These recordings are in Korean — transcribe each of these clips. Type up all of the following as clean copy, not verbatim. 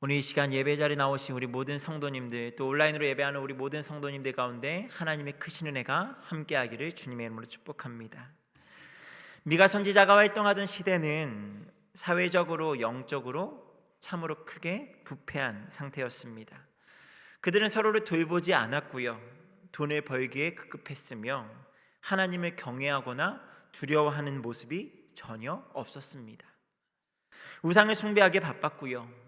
오늘 이 시간 예배 자리에 나오신 우리 모든 성도님들, 또 온라인으로 예배하는 우리 모든 성도님들 가운데 하나님의 크신 은혜가 함께하기를 주님의 이름으로 축복합니다. 미가 선지자가 활동하던 시대는 사회적으로 영적으로 참으로 크게 부패한 상태였습니다. 그들은 서로를 돌보지 않았고요, 돈을 벌기에 급급했으며 하나님을 경외하거나 두려워하는 모습이 전혀 없었습니다. 우상을 숭배하기에 바빴고요,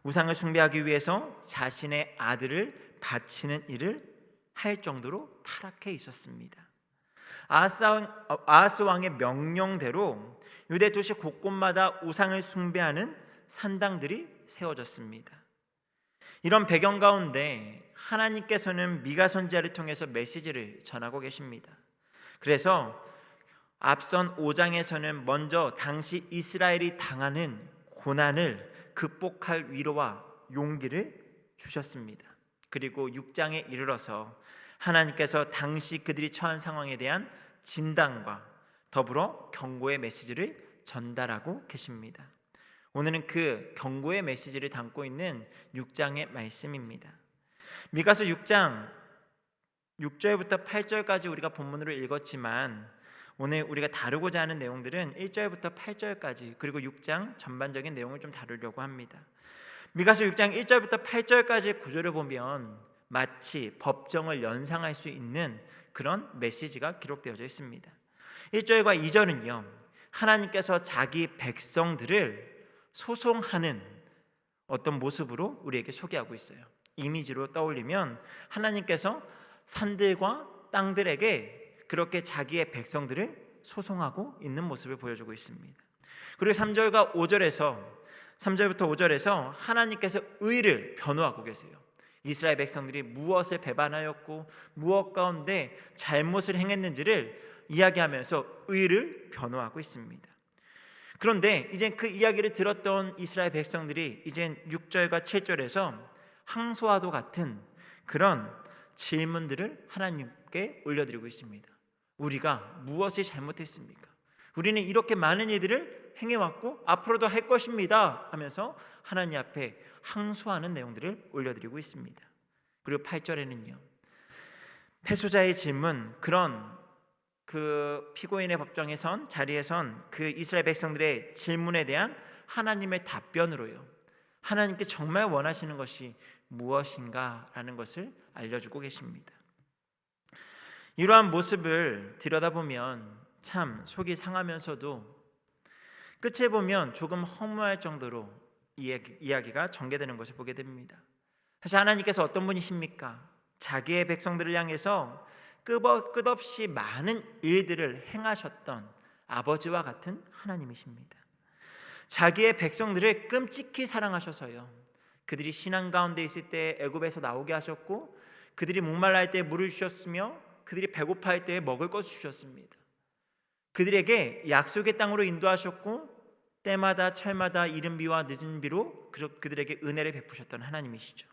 우상을 숭배하기 위해서 자신의 아들을 바치는 일을 할 정도로 타락해 있었습니다. 아하스 왕의 명령대로 유대 도시 곳곳마다 우상을 숭배하는 산당들이 세워졌습니다. 이런 배경 가운데 하나님께서는 미가 선지자를 통해서 메시지를 전하고 계십니다. 그래서 앞선 5장에서는 먼저 당시 이스라엘이 당하는 고난을 극복할 위로와 용기를 주셨습니다. 그리고 6장에 이르러서 하나님께서 당시 그들이 처한 상황에 대한 진단과 더불어 경고의 메시지를 전달하고 계십니다. 오늘은 그 경고의 메시지를 담고 있는 6장의 말씀입니다. 미가서 6장 6절부터 8절까지 우리가 본문으로 읽었지만 오늘 우리가 다루고자 하는 내용들은 1절부터 8절까지 그리고 6장 전반적인 내용을 좀 다루려고 합니다. 미가서 6장 1절부터 8절까지 구절을 보면 마치 법정을 연상할 수 있는 그런 메시지가 기록되어져 있습니다. 1절과 2절은요, 하나님께서 자기 백성들을 소송하는 어떤 모습으로 우리에게 소개하고 있어요. 이미지로 떠올리면 하나님께서 산들과 땅들에게 그렇게 자기의 백성들을 소송하고 있는 모습을 보여주고 있습니다. 그리고 3절과 5절에서 3절부터 5절에서 하나님께서 의를 변호하고 계세요. 이스라엘 백성들이 무엇을 배반하였고 무엇 가운데 잘못을 행했는지를 이야기하면서 의를 변호하고 있습니다. 그런데 이제 그 이야기를 들었던 이스라엘 백성들이 이제 6절과 7절에서 항소와도 같은 그런 질문들을 하나님께 올려드리고 있습니다. 우리가 무엇을 잘못했습니까? 우리는 이렇게 많은 일들을 행해왔고 앞으로도 할 것입니다 하면서 하나님 앞에 항소하는 내용들을 올려드리고 있습니다. 그리고 8절에는요, 패소자의 질문, 그런 그 피고인의 법정에 선 자리에 선 그 이스라엘 백성들의 질문에 대한 하나님의 답변으로요, 하나님께 정말 원하시는 것이 무엇인가 라는 것을 알려주고 계십니다. 이러한 모습을 들여다보면 참 속이 상하면서도 끝에 보면 조금 허무할 정도로 이야기가 전개되는 것을 보게 됩니다. 사실 하나님께서 어떤 분이십니까? 자기의 백성들을 향해서 끝없이 많은 일들을 행하셨던 아버지와 같은 하나님이십니다. 자기의 백성들을 끔찍히 사랑하셔서요, 그들이 신앙 가운데 있을 때 애굽에서 나오게 하셨고, 그들이 목말라할 때 물을 주셨으며 그들이 배고파할 때에 먹을 것을 주셨습니다. 그들에게 약속의 땅으로 인도하셨고 때마다 철마다 이른 비와 늦은 비로 그들에게 은혜를 베푸셨던 하나님이시죠.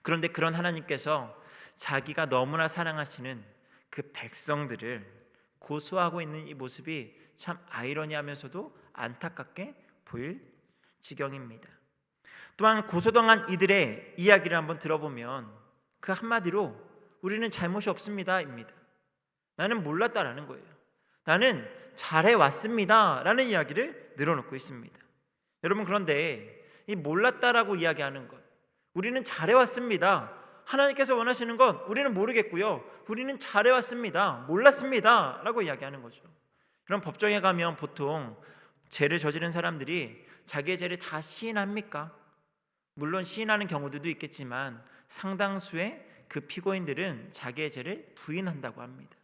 그런데 그런 하나님께서 자기가 너무나 사랑하시는 그 백성들을 고소하고 있는 이 모습이 참 아이러니하면서도 안타깝게 보일 지경입니다. 또한 고소당한 이들의 이야기를 한번 들어보면 그 한마디로 우리는 잘못이 없습니다 입니다. 나는 몰랐다라는 거예요. 나는 잘해왔습니다 라는 이야기를 늘어놓고 있습니다. 여러분, 그런데 이 몰랐다라고 이야기하는 것, 우리는 잘해왔습니다, 하나님께서 원하시는 건 우리는 모르겠고요, 우리는 잘해왔습니다, 몰랐습니다 라고 이야기하는 거죠. 그럼 법정에 가면 보통 죄를 저지른 사람들이 자기의 죄를 다 시인합니까? 물론 시인하는 경우들도 있겠지만 상당수의 그 피고인들은 자기의 죄를 부인한다고 합니다.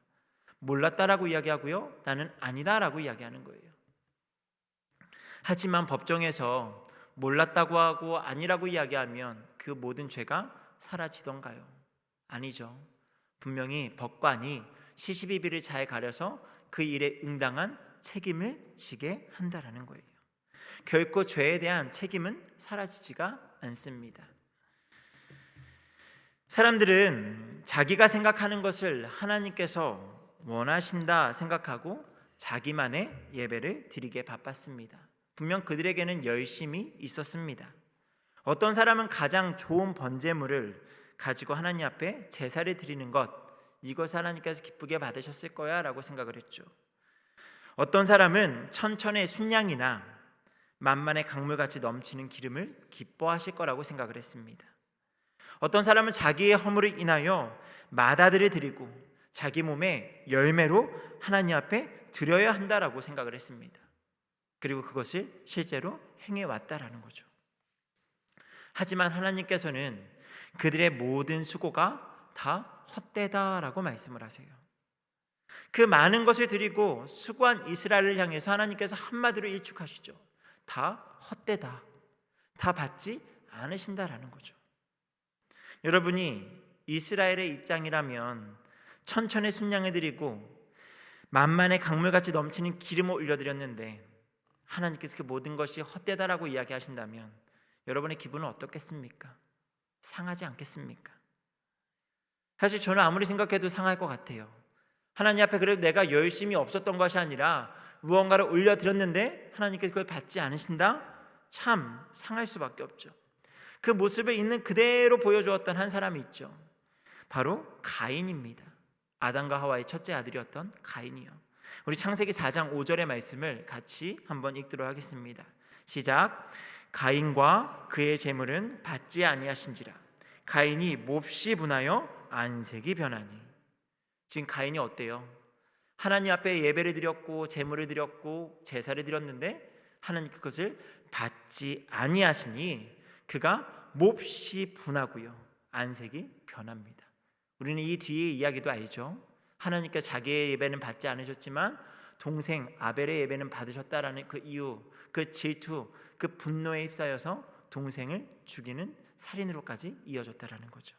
몰랐다라고 이야기하고요, 나는 아니다라고 이야기하는 거예요. 하지만 법정에서 몰랐다고 하고 아니라고 이야기하면 그 모든 죄가 사라지던가요? 아니죠. 분명히 법관이 시시비비를 잘 가려서 그 일에 응당한 책임을 지게 한다라는 거예요. 결코 죄에 대한 책임은 사라지지가 않습니다. 사람들은 자기가 생각하는 것을 하나님께서 원하신다 생각하고 자기만의 예배를 드리기에 바빴습니다. 분명 그들에게는 열심이 있었습니다. 어떤 사람은 가장 좋은 번제물을 가지고 하나님 앞에 제사를 드리는 것, 이것을 하나님께서 기쁘게 받으셨을 거야 라고 생각을 했죠. 어떤 사람은 천천의 순양이나 만만의 강물같이 넘치는 기름을 기뻐하실 거라고 생각을 했습니다. 어떤 사람은 자기의 허물을 인하여 마다들을 드리고 자기 몸의 열매로 하나님 앞에 드려야 한다라고 생각을 했습니다. 그리고 그것을 실제로 행해왔다라는 거죠. 하지만 하나님께서는 그들의 모든 수고가 다 헛되다라고 말씀을 하세요. 그 많은 것을 드리고 수고한 이스라엘을 향해서 하나님께서 한마디로 일축하시죠. 다 헛되다, 다 받지 않으신다라는 거죠. 여러분이 이스라엘의 입장이라면 천천의 순양을 드리고 만만의 강물같이 넘치는 기름을 올려드렸는데 하나님께서 그 모든 것이 헛되다라고 이야기하신다면 여러분의 기분은 어떻겠습니까? 상하지 않겠습니까? 사실 저는 아무리 생각해도 상할 것 같아요. 하나님 앞에 그래도 내가 열심히 없었던 것이 아니라 무언가를 올려드렸는데 하나님께서 그걸 받지 않으신다? 참 상할 수밖에 없죠. 그 모습을 있는 그대로 보여주었던 한 사람이 있죠. 바로 가인입니다. 아담과 하와의 첫째 아들이었던 가인이요. 우리 창세기 4장 5절의 말씀을 같이 한번 읽도록 하겠습니다. 시작. 가인과 그의 재물은 받지 아니하신지라 가인이 몹시 분하여 안색이 변하니. 지금 가인이 어때요? 하나님 앞에 예배를 드렸고 재물을 드렸고 제사를 드렸는데 하나님 그것을 받지 아니하시니 그가 몹시 분하고요 안색이 변합니다. 우리는 이 뒤의 이야기도 알죠. 하나님께서 자기의 예배는 받지 않으셨지만 동생 아벨의 예배는 받으셨다라는 그 이유, 그 질투, 그 분노에 휩싸여서 동생을 죽이는 살인으로까지 이어졌다라는 거죠.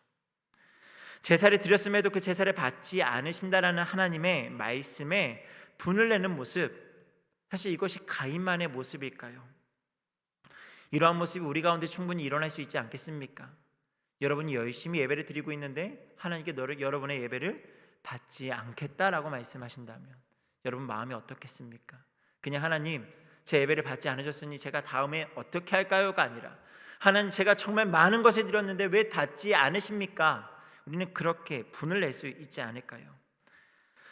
제사를 드렸음에도 그 제사를 받지 않으신다라는 하나님의 말씀에 분을 내는 모습, 사실 이것이 가인만의 모습일까요? 이러한 모습이 우리 가운데 충분히 일어날 수 있지 않겠습니까? 여러분이 열심히 예배를 드리고 있는데 하나님께 여러분의 예배를 받지 않겠다라고 말씀하신다면 여러분 마음이 어떻겠습니까? 그냥 하나님 제 예배를 받지 않으셨으니 제가 다음에 어떻게 할까요가 아니라 하나님 제가 정말 많은 것을 드렸는데 왜 받지 않으십니까? 우리는 그렇게 분을 낼 수 있지 않을까요?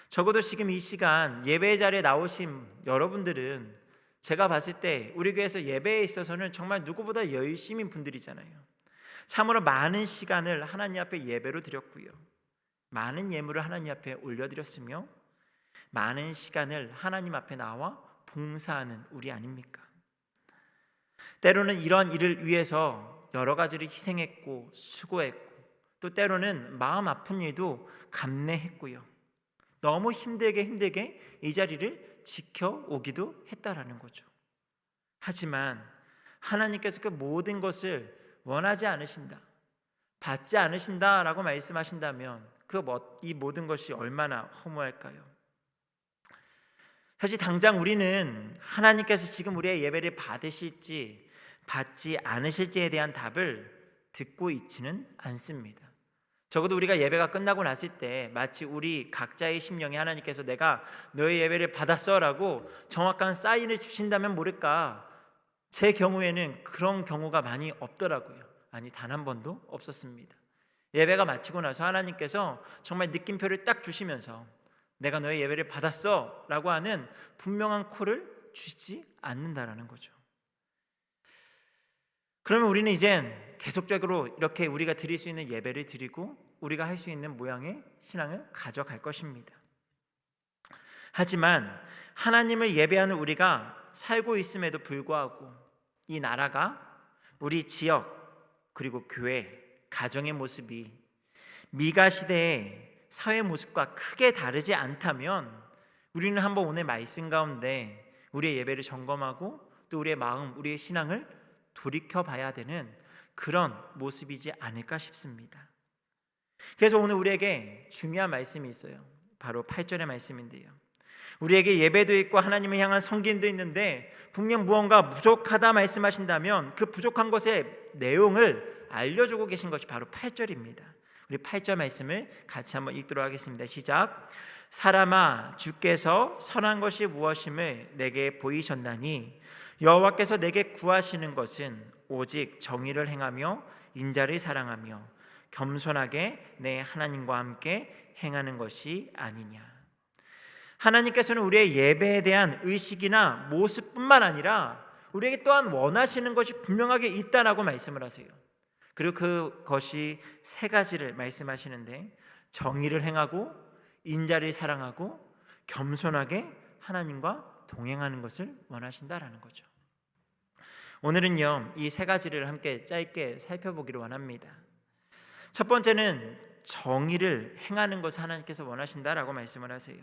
적어도 지금 이 시간 예배 자리에 나오신 여러분들은 제가 봤을 때 우리 교회에서 예배에 있어서는 정말 누구보다 열심인 분들이잖아요. 참으로 많은 시간을 하나님 앞에 예배로 드렸고요, 많은 예물을 하나님 앞에 올려드렸으며 많은 시간을 하나님 앞에 나와 봉사하는 우리 아닙니까? 때로는 이런 일을 위해서 여러 가지를 희생했고 수고했고 또 때로는 마음 아픈 일도 감내했고요, 너무 힘들게 이 자리를 지켜오기도 했다라는 거죠. 하지만 하나님께서 그 모든 것을 원하지 않으신다, 받지 않으신다라고 말씀하신다면 이 모든 것이 얼마나 허무할까요? 사실 당장 우리는 하나님께서 지금 우리의 예배를 받으실지 받지 않으실지에 대한 답을 듣고 있지는 않습니다. 적어도 우리가 예배가 끝나고 났을 때 마치 우리 각자의 심령에 하나님께서 내가 너의 예배를 받았어 라고 정확한 사인을 주신다면 모를까, 제 경우에는 그런 경우가 많이 없더라고요. 아니 단 한 번도 없었습니다. 예배가 마치고 나서 하나님께서 정말 느낌표를 딱 주시면서 내가 너의 예배를 받았어 라고 하는 분명한 콜을 주지 않는다라는 거죠. 그러면 우리는 이젠 계속적으로 이렇게 우리가 드릴 수 있는 예배를 드리고 우리가 할 수 있는 모양의 신앙을 가져갈 것입니다. 하지만 하나님을 예배하는 우리가 살고 있음에도 불구하고 이 나라가, 우리 지역, 그리고 교회, 가정의 모습이 미가 시대의 사회 모습과 크게 다르지 않다면 우리는 한번 오늘 말씀 가운데 우리의 예배를 점검하고 또 우리의 마음, 우리의 신앙을 돌이켜봐야 되는 그런 모습이지 않을까 싶습니다. 그래서 오늘 우리에게 중요한 말씀이 있어요. 바로 8절의 말씀인데요, 우리에게 예배도 있고 하나님을 향한 섬김도 있는데 분명 무언가 부족하다 말씀하신다면 그 부족한 것의 내용을 알려주고 계신 것이 바로 8절입니다. 우리 8절 말씀을 같이 한번 읽도록 하겠습니다. 시작. 사람아, 주께서 선한 것이 무엇임을 내게 보이셨나니 여호와께서 내게 구하시는 것은 오직 정의를 행하며 인자를 사랑하며 겸손하게 내 하나님과 함께 행하는 것이 아니냐. 하나님께서는 우리의 예배에 대한 의식이나 모습뿐만 아니라 우리에게 또한 원하시는 것이 분명하게 있다라고 말씀을 하세요. 그리고 그것이 세 가지를 말씀하시는데, 정의를 행하고 인자를 사랑하고 겸손하게 하나님과 동행하는 것을 원하신다라는 거죠. 오늘은요, 이 세 가지를 함께 짧게 살펴보기를 원합니다. 첫 번째는 정의를 행하는 것을 하나님께서 원하신다라고 말씀을 하세요.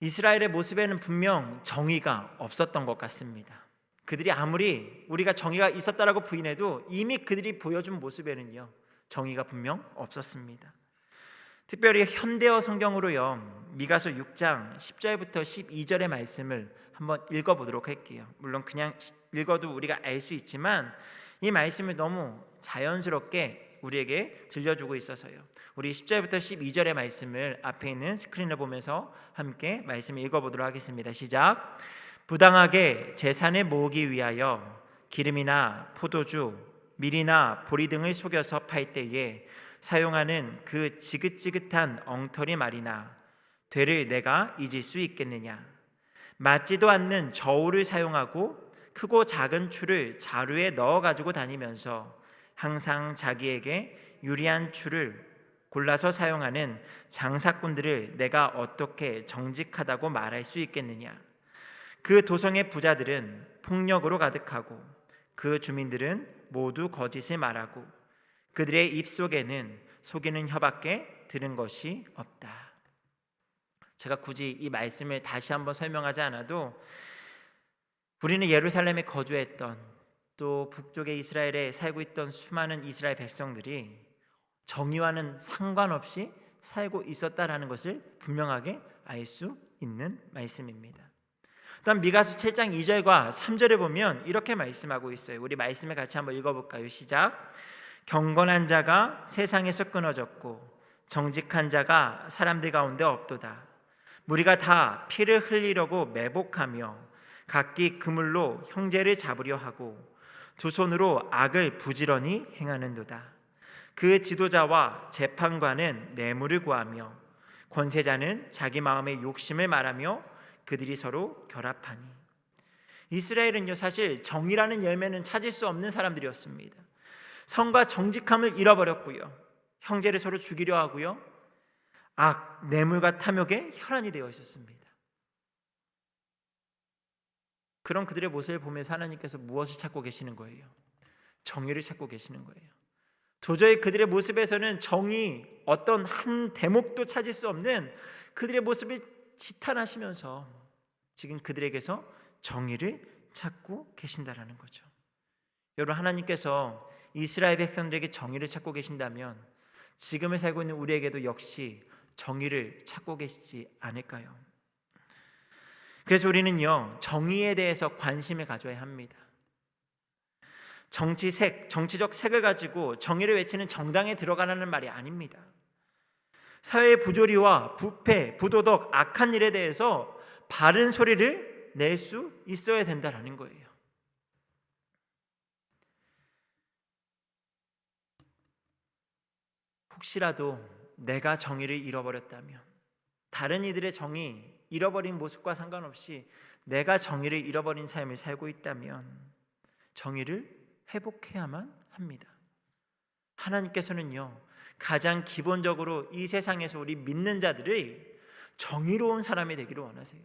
이스라엘의 모습에는 분명 정의가 없었던 것 같습니다. 그들이 아무리 우리가 정의가 있었다라고 부인해도 이미 그들이 보여준 모습에는요, 정의가 분명 없었습니다. 특별히 현대어 성경으로요, 미가서 6장 10절부터 12절의 말씀을 한번 읽어보도록 할게요. 물론 그냥 읽어도 우리가 알 수 있지만 이 말씀을 너무 자연스럽게 우리에게 들려주고 있어서요, 우리 10절부터 12절의 말씀을 앞에 있는 스크린을 보면서 함께 말씀을 읽어보도록 하겠습니다. 시작. 부당하게 제산을 모으기 위하여 기름이나 포도주, 밀이나 보리 등을 속여서 팔 때에 사용하는 그 지긋지긋한 엉터리 말이나 되를 내가 잊을 수 있겠느냐. 맞지도 않는 저울을 사용하고 크고 작은 추를 자루에 넣어 가지고 다니면서 항상 자기에게 유리한 추를 골라서 사용하는 장사꾼들을 내가 어떻게 정직하다고 말할 수 있겠느냐. 그 도성의 부자들은 폭력으로 가득하고 그 주민들은 모두 거짓을 말하고 그들의 입속에는 속이는 혀밖에 들은 것이 없다. 제가 굳이 이 말씀을 다시 한번 설명하지 않아도 우리는 예루살렘에 거주했던, 또 북쪽의 이스라엘에 살고 있던 수많은 이스라엘 백성들이 정의와는 상관없이 살고 있었다라는 것을 분명하게 알 수 있는 말씀입니다. 또한 미가서 7장 2절과 3절에 보면 이렇게 말씀하고 있어요. 우리 말씀을 같이 한번 읽어볼까요? 시작. 경건한 자가 세상에서 끊어졌고 정직한 자가 사람들 가운데 없도다. 무리가 다 피를 흘리려고 매복하며 각기 그물로 형제를 잡으려 하고 두 손으로 악을 부지런히 행하는도다. 그 지도자와 재판관은 뇌물을 구하며 권세자는 자기 마음의 욕심을 말하며 그들이 서로 결합하니. 이스라엘은요, 사실 정의라는 열매는 찾을 수 없는 사람들이었습니다. 성과 정직함을 잃어버렸고요, 형제를 서로 죽이려 하고요, 악, 뇌물과 탐욕에 혈안이 되어 있었습니다. 그런 그들의 모습을 보면서 하나님께서 무엇을 찾고 계시는 거예요? 정의를 찾고 계시는 거예요. 도저히 그들의 모습에서는 정의, 어떤 한 대목도 찾을 수 없는 그들의 모습을 지탄하시면서 지금 그들에게서 정의를 찾고 계신다라는 거죠. 여러분, 하나님께서 이스라엘 백성들에게 정의를 찾고 계신다면 지금을 살고 있는 우리에게도 역시 정의를 찾고 계시지 않을까요? 그래서 우리는요, 정의에 대해서 관심을 가져야 합니다. 정치적 색을 가지고 정의를 외치는 정당에 들어가라는 말이 아닙니다. 사회의 부조리와 부패, 부도덕, 악한 일에 대해서 바른 소리를 낼 수 있어야 된다라는 거예요. 혹시라도 내가 정의를 잃어버렸다면, 다른 이들의 정의, 잃어버린 모습과 상관없이 내가 정의를 잃어버린 삶을 살고 있다면 정의를 회복해야만 합니다. 하나님께서는요, 가장 기본적으로 이 세상에서 우리 믿는 자들이 정의로운 사람이 되기를 원하세요.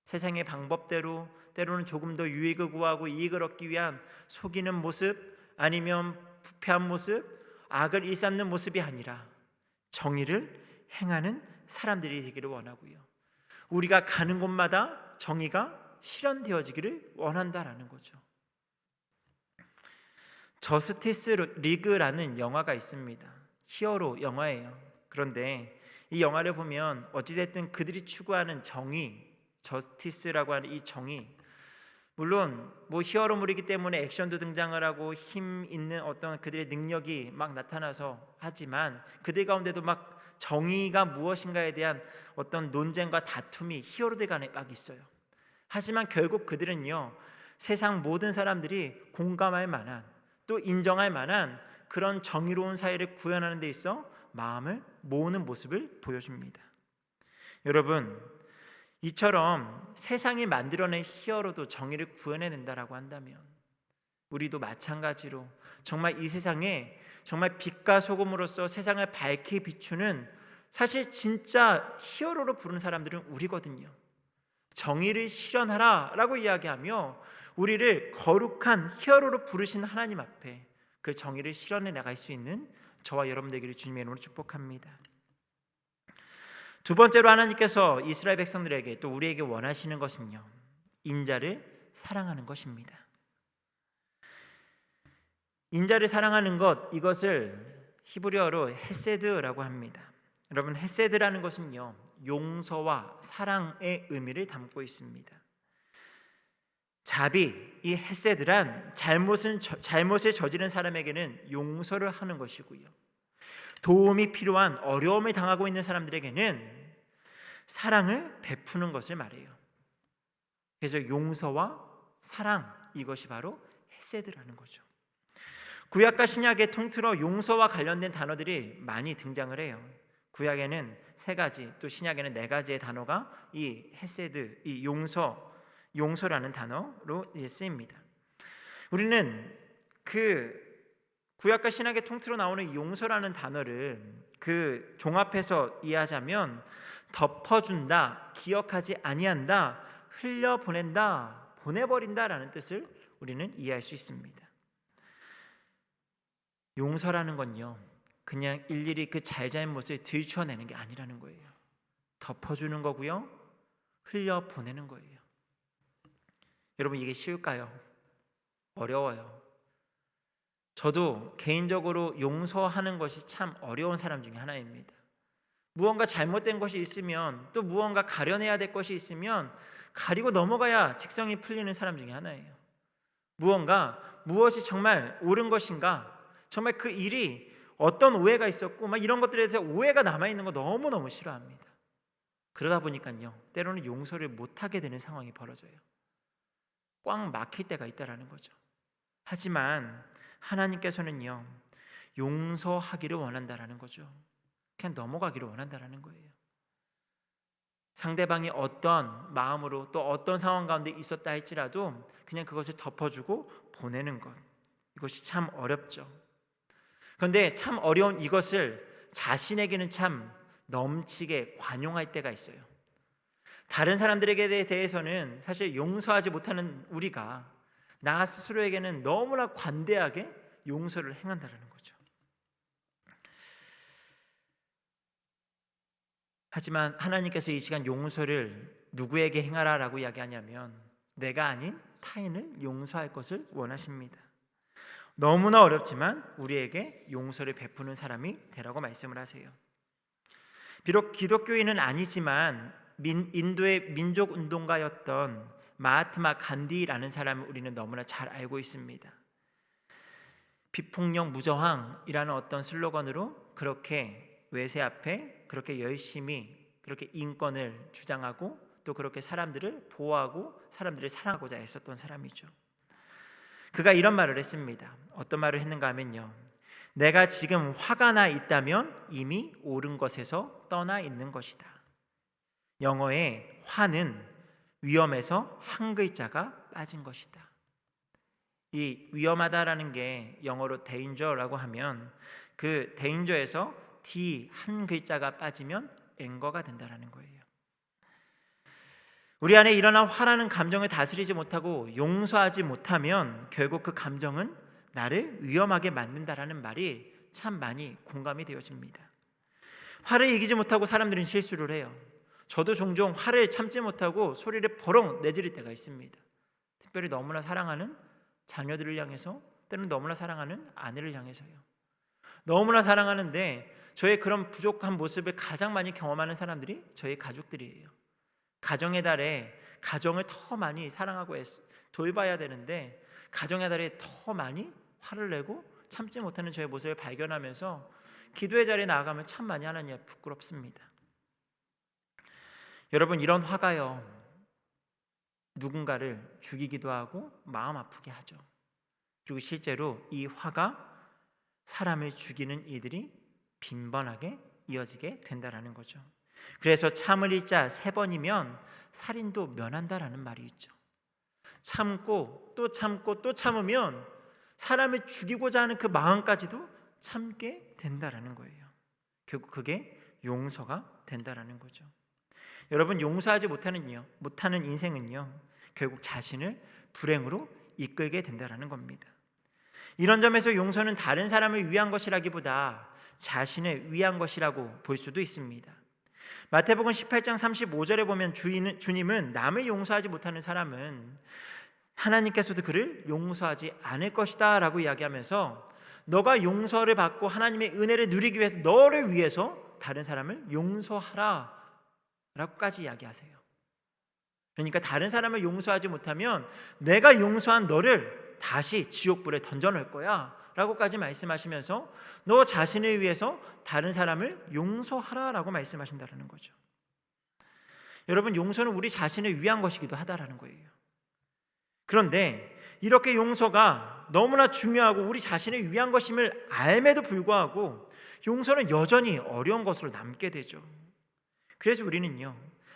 세상의 방법대로, 때로는 조금 더 유익을 구하고 이익을 얻기 위한 속이는 모습, 아니면 부패한 모습, 악을 일삼는 모습이 아니라 정의를 행하는 사람들이 되기를 원하고요, 우리가 가는 곳마다 정의가 실현되어지기를 원한다라는 거죠. 저스티스 리그라는 영화가 있습니다. 히어로 영화예요. 그런데 이 영화를 보면 어찌됐든 그들이 추구하는 정의, 저스티스라고 하는 이 정의, 물론 히어로물이기 때문에 액션도 등장을 하고 힘 있는 어떤 그들의 능력이 막 나타나서 하지만 그들 가운데도 막 정의가 무엇인가에 대한 어떤 논쟁과 다툼이 히어로들 간에 막 있어요. 하지만 결국 그들은요, 세상 모든 사람들이 공감할 만한, 또 인정할 만한 그런 정의로운 사회를 구현하는 데 있어 마음을 모으는 모습을 보여줍니다. 여러분, 이처럼 세상이 만들어낸 히어로도 정의를 구현해낸다라고 한다면 우리도 마찬가지로 정말 이 세상에 정말 빛과 소금으로서 세상을 밝게 비추는, 사실 진짜 히어로로 부르는 사람들은 우리거든요. 정의를 실현하라 라고 이야기하며 우리를 거룩한 히어로로 부르신 하나님 앞에 그 정의를 실현해 나갈 수 있는 저와 여러분 되기를 주님의 이름으로 축복합니다. 두 번째로 하나님께서 이스라엘 백성들에게 또 우리에게 원하시는 것은요, 인자를 사랑하는 것입니다. 인자를 사랑하는 것, 이것을 히브리어로 헤세드라고 합니다. 여러분, 헤세드라는 것은요, 용서와 사랑의 의미를 담고 있습니다. 자비, 이 헤세드란 잘못을 저지른 사람에게는 용서를 하는 것이고요, 도움이 필요한, 어려움을 당하고 있는 사람들에게는 사랑을 베푸는 것을 말해요. 그래서 용서와 사랑, 이것이 바로 헤세드라는 거죠. 구약과 신약의 통틀어 용서와 관련된 단어들이 많이 등장을 해요. 구약에는 3가지, 또 신약에는 4가지의 단어가 이 헤세드, 이 용서라는 단어로 쓰입니다. 우리는 그 구약과 신약의 통틀어 나오는 이 용서라는 단어를 그 종합해서 이해하자면 덮어준다, 기억하지 아니한다, 흘려보낸다, 보내버린다라는 뜻을 우리는 이해할 수 있습니다. 용서라는 건요, 그냥 일일이 그 잘잘못을 들춰내는 게 아니라는 거예요. 덮어주는 거고요, 흘려보내는 거예요. 여러분, 이게 쉬울까요? 어려워요. 저도 개인적으로 용서하는 것이 참 어려운 사람 중에 하나입니다. 무언가 잘못된 것이 있으면, 또 무언가 가려내야 될 것이 있으면 가리고 넘어가야 직성이 풀리는 사람 중에 하나예요. 무엇이 정말 옳은 것인가, 정말 그 일이 어떤 오해가 있었고 막 이런 것들에 대해서 오해가 남아있는 거 너무너무 싫어합니다. 그러다 보니까요, 때로는 용서를 못하게 되는 상황이 벌어져요. 꽉 막힐 때가 있다라는 거죠. 하지만 하나님께서는요, 용서하기를 원한다라는 거죠. 그냥 넘어가기를 원한다라는 거예요. 상대방이 어떤 마음으로 또 어떤 상황 가운데 있었다 할지라도 그냥 그것을 덮어주고 보내는 것, 이것이 참 어렵죠. 그런데 참 어려운 이것을 자신에게는 참 넘치게 관용할 때가 있어요. 다른 사람들에게 대해서는 사실 용서하지 못하는 우리가 나 스스로에게는 너무나 관대하게 용서를 행한다는 거죠. 하지만 하나님께서 이 시간 용서를 누구에게 행하라라고 이야기하냐면 내가 아닌 타인을 용서할 것을 원하십니다. 너무나 어렵지만 우리에게 용서를 베푸는 사람이 되라고 말씀을 하세요. 비록 기독교인은 아니지만 인도의 민족운동가였던 마하트마 간디라는 사람을 우리는 너무나 잘 알고 있습니다. 비폭력 무저항이라는 어떤 슬로건으로 그렇게 외세 앞에 그렇게 열심히 그렇게 인권을 주장하고 또 그렇게 사람들을 보호하고 사람들을 사랑하고자 애썼던 사람이죠. 그가 이런 말을 했습니다. 어떤 말을 했는가 하면요, 내가 지금 화가 나 있다면 이미 옳은 것에서 떠나 있는 것이다. 영어의 화는 위험에서 한 글자가 빠진 것이다. 이 위험하다라는 게 영어로 danger라고 하면 그 danger에서 D 한 글자가 빠지면 anger가 된다라는 거예요. 우리 안에 일어난 화라는 감정을 다스리지 못하고 용서하지 못하면 결국 그 감정은 나를 위험하게 만든다라는 말이 참 많이 공감이 되어집니다. 화를 이기지 못하고 사람들은 실수를 해요. 저도 종종 화를 참지 못하고 소리를 버럭 내지를 때가 있습니다. 특별히 너무나 사랑하는 자녀들을 향해서, 때로는 너무나 사랑하는 아내를 향해서요. 너무나 사랑하는데 저의 그런 부족한 모습을 가장 많이 경험하는 사람들이 저희 가족들이에요. 가정의 달에 가정을 더 많이 사랑하고 돌봐야 되는데 가정의 달에 더 많이 화를 내고 참지 못하는 저의 모습을 발견하면서 기도의 자리에 나아가면 참 많이 하나님 앞에 부끄럽습니다. 여러분, 이런 화가요, 누군가를 죽이기도 하고 마음 아프게 하죠. 그리고 실제로 이 화가 사람을 죽이는 일들이 빈번하게 이어지게 된다라는 거죠. 그래서 참을 일자 3번이면 살인도 면한다라는 말이 있죠. 참고 또 참고 또 참으면 사람을 죽이고자 하는 그 마음까지도 참게 된다라는 거예요. 결국 그게 용서가 된다라는 거죠. 여러분, 용서하지 못하는 인생은요, 결국 자신을 불행으로 이끌게 된다라는 겁니다. 이런 점에서 용서는 다른 사람을 위한 것이라기보다 자신을 위한 것이라고 볼 수도 있습니다. 마태복음 18장 35절에 보면 주님은 남을 용서하지 못하는 사람은 하나님께서도 그를 용서하지 않을 것이다 라고 이야기하면서 너가 용서를 받고 하나님의 은혜를 누리기 위해서 너를 위해서 다른 사람을 용서하라 라고까지 이야기하세요. 그러니까 다른 사람을 용서하지 못하면 내가 용서한 너를 다시 지옥불에 던져놓을 거야 라고까지 말씀하시면서 너 자신을 위해서 다른 사람을 용서하라 라고 말씀하신다는 거죠. 여러분, 용서는 우리 자신을 위한 것이기도 하다라는 거예요. 그런데 이렇게 용서가 너무나 중요하고 우리 자신을 위한 것임을 알매도 불구하고 용서는 여전히 어려운 것으로 남게 되죠. 그래서 우리는요,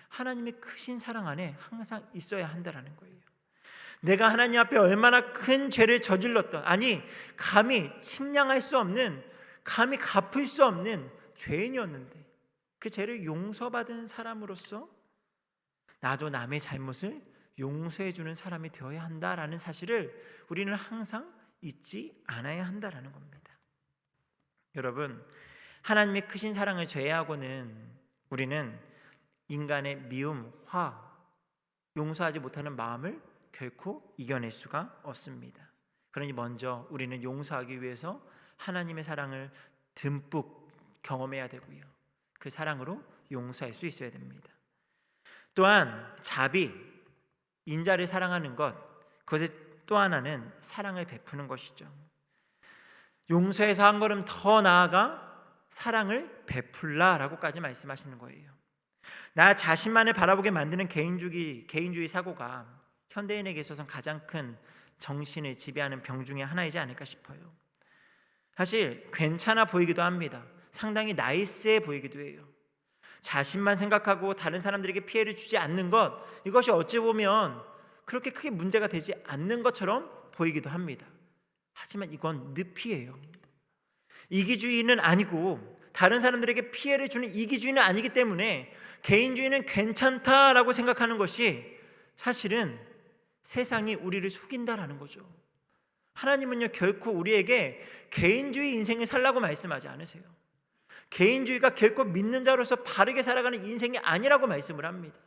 하나님의 크신 사랑 안에 항상 있어야 한다라는 거예요. 내가 하나님 앞에 얼마나 큰 죄를 저질렀던, 아니 감히 침량할 수 없는, 감히 갚을 수 없는 죄인이었는데 그 죄를 용서받은 사람으로서 나도 남의 잘못을 용서해 주는 사람이 되어야 한다라는 사실을 우리는 항상 잊지 않아야 한다라는 겁니다. 여러분, 하나님의 크신 사랑을 제외하고는 우리는 인간의 미움, 화, 용서하지 못하는 마음을 결코 이겨낼 수가 없습니다. 그러니 먼저 우리는 용서하기 위해서 하나님의 사랑을 듬뿍 경험해야 되고요, 그 사랑으로 용서할 수 있어야 됩니다. 또한 자비, 인자를 사랑하는 것, 그것의 또 하나는 사랑을 베푸는 것이죠. 용서에서 한 걸음 더 나아가 사랑을 베풀라라고까지 말씀하시는 거예요. 나 자신만을 바라보게 만드는 개인주의 사고가 현대인에게 있어서 가장 큰 정신을 지배하는 병 중에 하나이지 않을까 싶어요. 사실 괜찮아 보이기도 합니다. 상당히 나이스해 보이기도 해요. 자신만 생각하고 다른 사람들에게 피해를 주지 않는 것, 이것이 어찌 보면 그렇게 크게 문제가 되지 않는 것처럼 보이기도 합니다. 하지만 이건 늪이에요. 이기주의는 아니고 다른 사람들에게 피해를 주는 이기주의는 아니기 때문에 개인주의는 괜찮다라고 생각하는 것이 사실은 세상이 우리를 속인다라는 거죠. 하나님은요, 결코 우리에게 개인주의 인생을 살라고 말씀하지 않으세요. 개인주의가 결코 믿는 자로서 바르게 살아가는 인생이 아니라고 말씀을 합니다.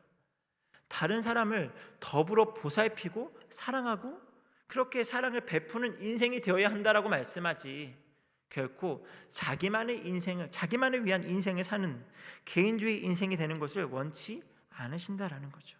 다른 사람을 더불어 보살피고 사랑하고 그렇게 사랑을 베푸는 인생이 되어야 한다라고 말씀하지, 결코 자기만을 위한 인생을 사는 개인주의 인생이 되는 것을 원치 않으신다라는 거죠.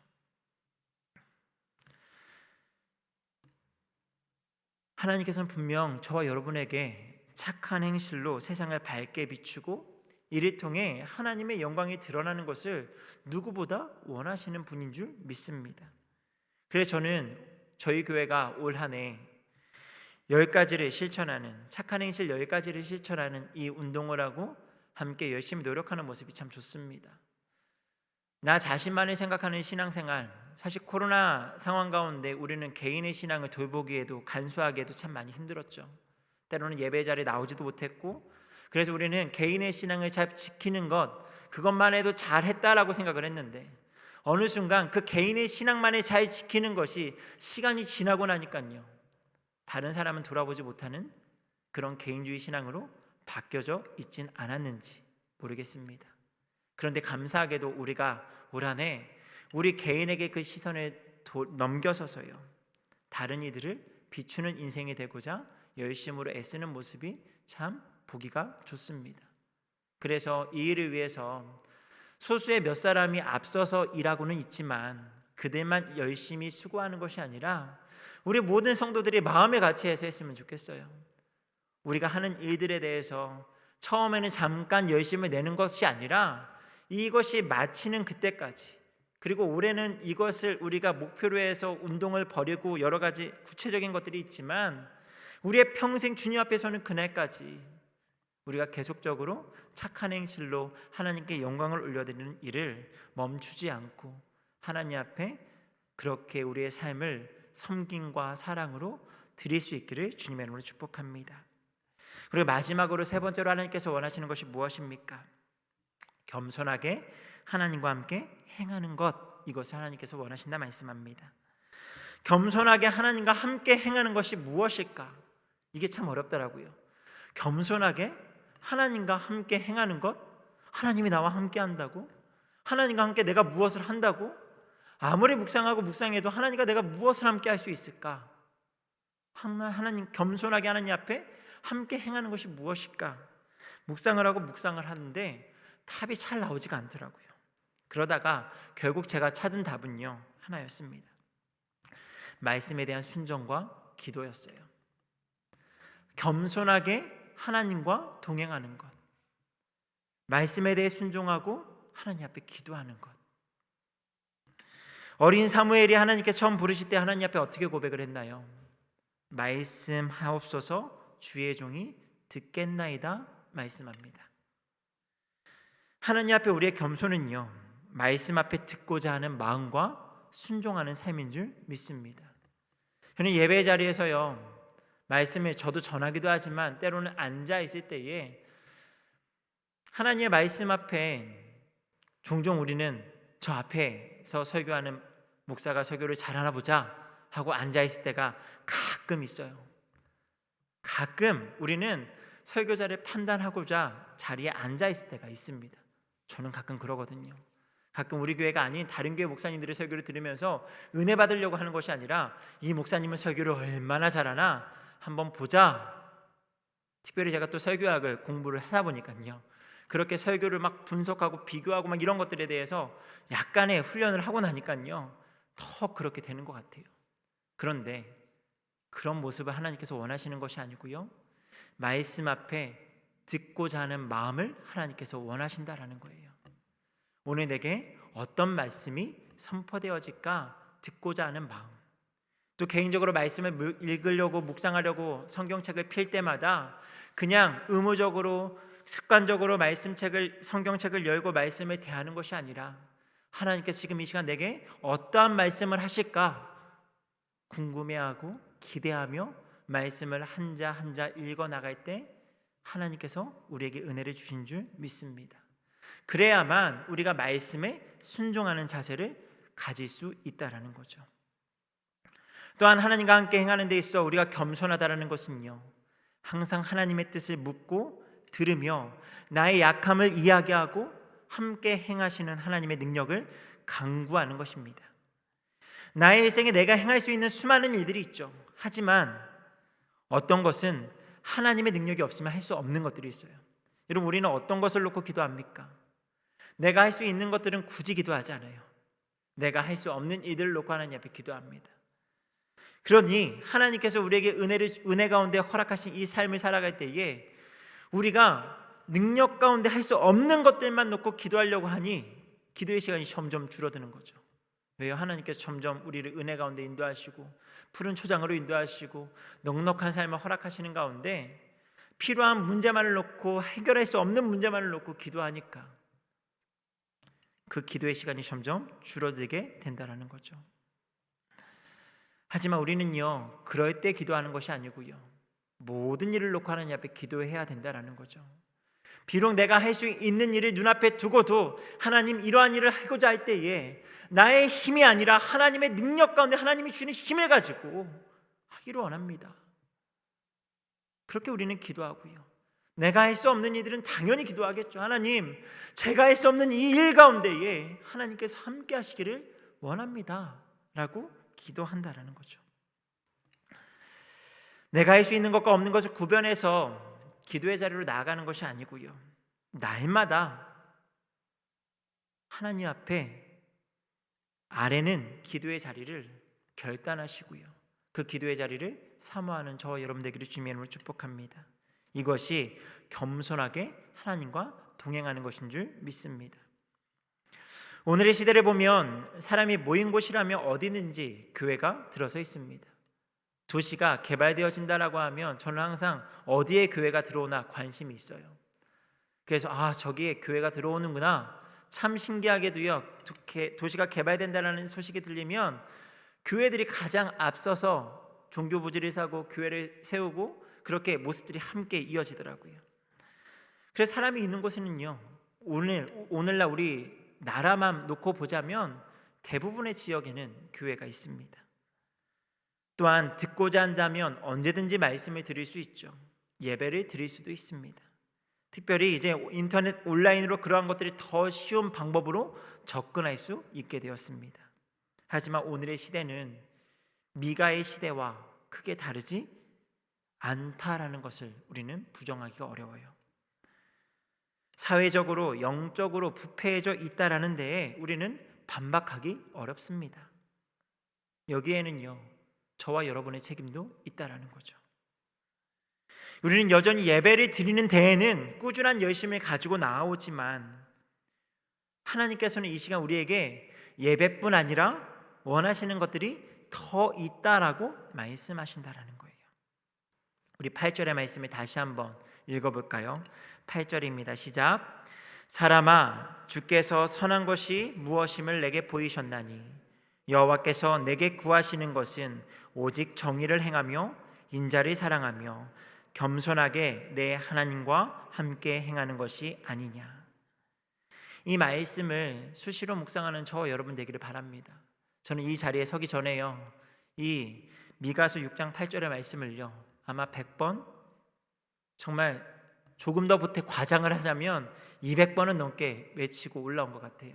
하나님께서는 분명 저와 여러분에게 착한 행실로 세상을 밝게 비추고 이를 통해 하나님의 영광이 드러나는 것을 누구보다 원하시는 분인 줄 믿습니다. 그래서 저는 저희 교회가 올 한 해 10가지를 실천하는, 착한 행실 10가지를 실천하는 이 운동을 하고 함께 열심히 노력하는 모습이 참 좋습니다. 나 자신만을 생각하는 신앙생활, 사실 코로나 상황 가운데 우리는 개인의 신앙을 돌보기에도 간수하기에도 참 많이 힘들었죠. 때로는 예배 자리에 나오지도 못했고, 그래서 우리는 개인의 신앙을 잘 지키는 것, 그것만 해도 잘했다라고 생각을 했는데 어느 순간 그 개인의 신앙만을 잘 지키는 것이 시간이 지나고 나니까요, 다른 사람은 돌아보지 못하는 그런 개인주의 신앙으로 바뀌어져 있진 않았는지 모르겠습니다. 그런데 감사하게도 우리가 올 한 해 우리 개인에게 그 시선을 넘겨서서요, 다른 이들을 비추는 인생이 되고자 열심으로 애쓰는 모습이 참 보기가 좋습니다. 그래서 이 일을 위해서 소수의 몇 사람이 앞서서 일하고는 있지만 그들만 열심히 수고하는 것이 아니라 우리 모든 성도들이 마음에 같이해서 했으면 좋겠어요. 우리가 하는 일들에 대해서 처음에는 잠깐 열심을 내는 것이 아니라 이것이 마치는 그때까지 그리고 올해는 이것을 우리가 목표로 해서 운동을 벌이고 여러 가지 구체적인 것들이 있지만 우리의 평생 주님 앞에 서는 그날까지 우리가 계속적으로 착한 행실로 하나님께 영광을 올려드리는 일을 멈추지 않고 하나님 앞에 그렇게 우리의 삶을 섬김과 사랑으로 드릴 수 있기를 주님의 이름으로 축복합니다. 그리고 마지막으로 세 번째로 하나님께서 원하시는 것이 무엇입니까? 겸손하게 하나님과 함께 행하는 것, 이것을 하나님께서 원하신다 말씀합니다. 겸손하게 하나님과 함께 행하는 것이 무엇일까? 이게 참 어렵더라고요. 겸손하게 하나님과 함께 행하는 것? 하나님이 나와 함께 한다고? 하나님과 함께 내가 무엇을 한다고? 아무리 묵상하고 묵상해도 하나님과 내가 무엇을 함께 할 수 있을까? 하나님, 겸손하게 하나님 앞에 함께 행하는 것이 무엇일까? 묵상을 하고 묵상을 하는데 답이 잘 나오지가 않더라고요. 그러다가 결국 제가 찾은 답은요, 하나였습니다. 말씀에 대한 순종과 기도였어요. 겸손하게 하나님과 동행하는 것, 말씀에 대해 순종하고 하나님 앞에 기도하는 것. 어린 사무엘이 하나님께 처음 부르실 때 하나님 앞에 어떻게 고백을 했나요? 말씀하옵소서 주의 종이 듣겠나이다 말씀합니다. 하나님 앞에 우리의 겸손은요, 말씀 앞에 듣고자 하는 마음과 순종하는 삶인 줄 믿습니다. 저는 예배 자리에서요, 말씀을 저도 전하기도 하지만 때로는 앉아 있을 때에 하나님의 말씀 앞에 종종 우리는 저 앞에서 설교하는 목사가 설교를 잘하나 보자 하고 앉아 있을 때가 가끔 있어요. 가끔 우리는 설교자를 판단하고자 자리에 앉아 있을 때가 있습니다. 저는 가끔 그러거든요. 가끔 우리 교회가 아닌 다른 교회 목사님들의 설교를 들으면서 은혜 받으려고 하는 것이 아니라 이 목사님은 설교를 얼마나 잘하나 한번 보자. 특별히 제가 또 설교학을 공부를 하다 보니까요, 그렇게 설교를 막 분석하고 비교하고 막 이런 것들에 대해서 약간의 훈련을 하고 나니까요, 더 그렇게 되는 것 같아요. 그런데 그런 모습을 하나님께서 원하시는 것이 아니고요, 말씀 앞에 듣고자 하는 마음을 하나님께서 원하신다라는 거예요. 오늘 내게 어떤 말씀이 선포되어질까 듣고자 하는 마음, 또 개인적으로 말씀을 읽으려고 묵상하려고 성경책을 펼 때마다 그냥 의무적으로 습관적으로 성경책을 열고 말씀을 대하는 것이 아니라 하나님께서 지금 이 시간 내게 어떠한 말씀을 하실까 궁금해하고 기대하며 말씀을 한자 한자 읽어 나갈 때 하나님께서 우리에게 은혜를 주신 줄 믿습니다. 그래야만 우리가 말씀에 순종하는 자세를 가질 수 있다라는 거죠. 또한 하나님과 함께 행하는 데 있어 우리가 겸손하다라는 것은요, 항상 하나님의 뜻을 묻고 들으며 나의 약함을 이야기하고 함께 행하시는 하나님의 능력을 강구하는 것입니다. 나의 일생에 내가 행할 수 있는 수많은 일들이 있죠. 하지만 어떤 것은 하나님의 능력이 없으면 할 수 없는 것들이 있어요. 여러분, 우리는 어떤 것을 놓고 기도합니까? 내가 할 수 있는 것들은 굳이 기도하지 않아요. 내가 할 수 없는 일들을 놓고 하나님 앞에 기도합니다. 그러니 하나님께서 우리에게 은혜 가운데 허락하신 이 삶을 살아갈 때에 우리가 능력 가운데 할 수 없는 것들만 놓고 기도하려고 하니 기도의 시간이 점점 줄어드는 거죠. 왜요? 하나님께서 점점 우리를 은혜 가운데 인도하시고 푸른 초장으로 인도하시고 넉넉한 삶을 허락하시는 가운데 필요한 문제만을 놓고 해결할 수 없는 문제만을 놓고 기도하니까 그 기도의 시간이 점점 줄어들게 된다는 거죠. 하지만 우리는요, 그럴 때 기도하는 것이 아니고요, 모든 일을 놓고 하나님 앞에 기도해야 된다는 거죠. 비록 내가 할 수 있는 일을 눈앞에 두고도 하나님 이러한 일을 하고자 할 때에 나의 힘이 아니라 하나님의 능력 가운데 하나님이 주는 힘을 가지고 하기를 원합니다. 그렇게 우리는 기도하고요, 내가 할 수 없는 일들은 당연히 기도하겠죠. 하나님, 제가 할 수 없는 이 일 가운데에 하나님께서 함께 하시기를 원합니다 라고 기도한다라는 거죠. 내가 할 수 있는 것과 없는 것을 구별해서 기도의 자리로 나아가는 것이 아니고요, 날마다 하나님 앞에 아래는 기도의 자리를 결단하시고요, 그 기도의 자리를 사모하는 저와 여러분 되기를 주님의 이름으로 축복합니다. 이것이 겸손하게 하나님과 동행하는 것인 줄 믿습니다. 오늘의 시대를 보면 사람이 모인 곳이라면 어디든지 교회가 들어서 있습니다. 도시가 개발되어진다라고 하면 저는 항상 어디에 교회가 들어오나 관심이 있어요. 그래서 저기에 교회가 들어오는구나. 참 신기하게도요. 도시가 개발된다라는 소식이 들리면 교회들이 가장 앞서서 종교 부지를 사고 교회를 세우고 그렇게 모습들이 함께 이어지더라고요. 그래서 사람이 있는 곳에는요, 오늘날 우리 나라만 놓고 보자면 대부분의 지역에는 교회가 있습니다. 또한 듣고자 한다면 언제든지 말씀을 드릴 수 있죠. 예배를 드릴 수도 있습니다. 특별히 이제 인터넷 온라인으로 그러한 것들이 더 쉬운 방법으로 접근할 수 있게 되었습니다. 하지만 오늘의 시대는 미가의 시대와 크게 다르지 않다라는 것을 우리는 부정하기가 어려워요. 사회적으로 영적으로 부패해져 있다라는 데에 우리는 반박하기 어렵습니다. 여기에는요, 저와 여러분의 책임도 있다라는 거죠. 우리는 여전히 예배를 드리는 데에는 꾸준한 열심을 가지고 나아오지만 하나님께서는 이 시간 우리에게 예배뿐 아니라 원하시는 것들이 더 있다라고 말씀하신다라는 거예요. 우리 8절의 말씀을 다시 한번 읽어볼까요? 8절입니다. 시작. 사람아, 주께서 선한 것이 무엇임을 내게 보이셨나니 여호와께서 내게 구하시는 것은 오직 정의를 행하며 인자를 사랑하며 겸손하게 내 하나님과 함께 행하는 것이 아니냐. 이 말씀을 수시로 묵상하는 저와 여러분 되기를 바랍니다. 저는 이 자리에 서기 전에요, 이 미가서 6장 8절의 말씀을요 아마 100번, 정말 조금 더 보태 과장을 하자면 200번은 넘게 외치고 올라온 것 같아요.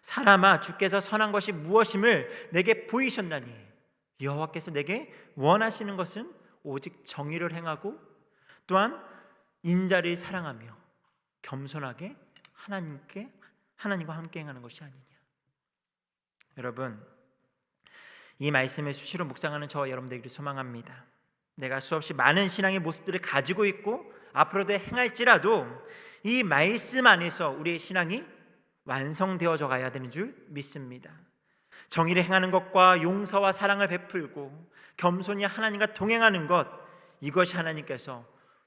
사람아, 주께서 선한 것이 무엇임을 내게 보이셨나니 여호와께서 내게 원하시는 것은 오직 정의를 행하고 또한 인자를 사랑하며 겸손하게 하나님과 함께 행하는 것이 아니냐. 여러분, 이 말씀을 수시로 묵상하는 저와 여러분 되기를 소망합니다. 내가 수없이 많은 신앙의 모습들을 가지고 있고 앞으로도 행할지라도 이 말씀 안에서 우리의 신앙이 완성되어져 가야 되는 줄 믿습니다. 정의를 행하는 것과 용서와 사랑을 베풀고 겸손히 하나님과 동행하는 것, 이것이 하나님께서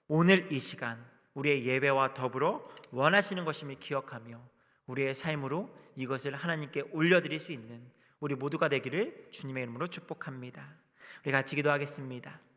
오늘 이 시간 우리의 예배와 더불어 원하시는 것임을 기억하며 우리의 삶으로 이것을 하나님께 올려드릴 수 있는 우리 모두가 되기를 주님의 이름으로 축복합니다. 우리 같이 기도하겠습니다.